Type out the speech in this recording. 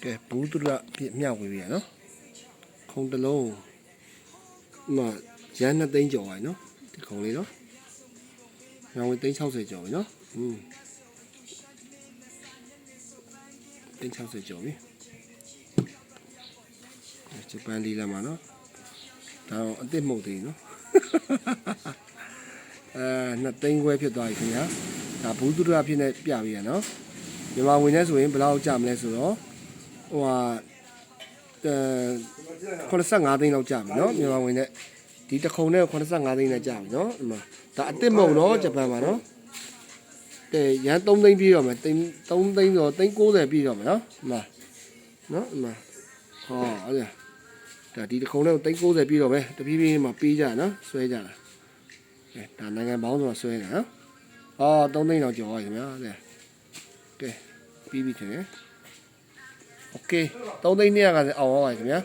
ကဲဘူးသူရပြမြောက်ဝေးပြီနော်ခုံတလုံးဥမာရန်2သိန်းကျော်ပါနော်ဒီခုံလေးနော်ညောင်ဝေး360ကျော်ပြီနော်360ကျော်ပြီဂျပန်လီလာမှာနော်ဒါတော့အစ်စ်မဟုတ်သေးဘူးနော်2သိန်းခွဲဖြစ်သွားပြီခင်ဗျာဒါဘူးသူရဖြစ်နေပြပြီရနော်မြန်မာဝင်နေဆိုရင်ဘယ်လောက်ကြမလဲဆိုတော့ဟိုဟာ85သိန်းလောက်ကြပြီနော်မြန်မာဝင်နဲ့ဒီတစ်ခုံနဲ့85သိန်းနဲ့ကြပြီနော်ဒီမှာဒါအစ်စ်မဟုတ်နော်ဂျပန်မှာနော်ကဲရန်3သိန်းပြည့်တော့မယ်3သိန်းဆို390ပြည့်တော့မယ်နော်ဒီမှာနော်ဒီမှာဟောအဲ့ဒါဒီတစ်ခုံနဲ့390ပြည့်တော့မယ်တပြေးပြေးမှာပေးကြနော်ဆွဲကြတာကဲဒါနိုင်ငံပေါင်းဆိုတာဆွဲနေနော်ဟော3သိန်းလောက်ကျော်ပါခင်ဗျာကဲပြီးပြီခင်ဗျာโอเค3သိန်း250အောင်ပါပါခင်ဗျာ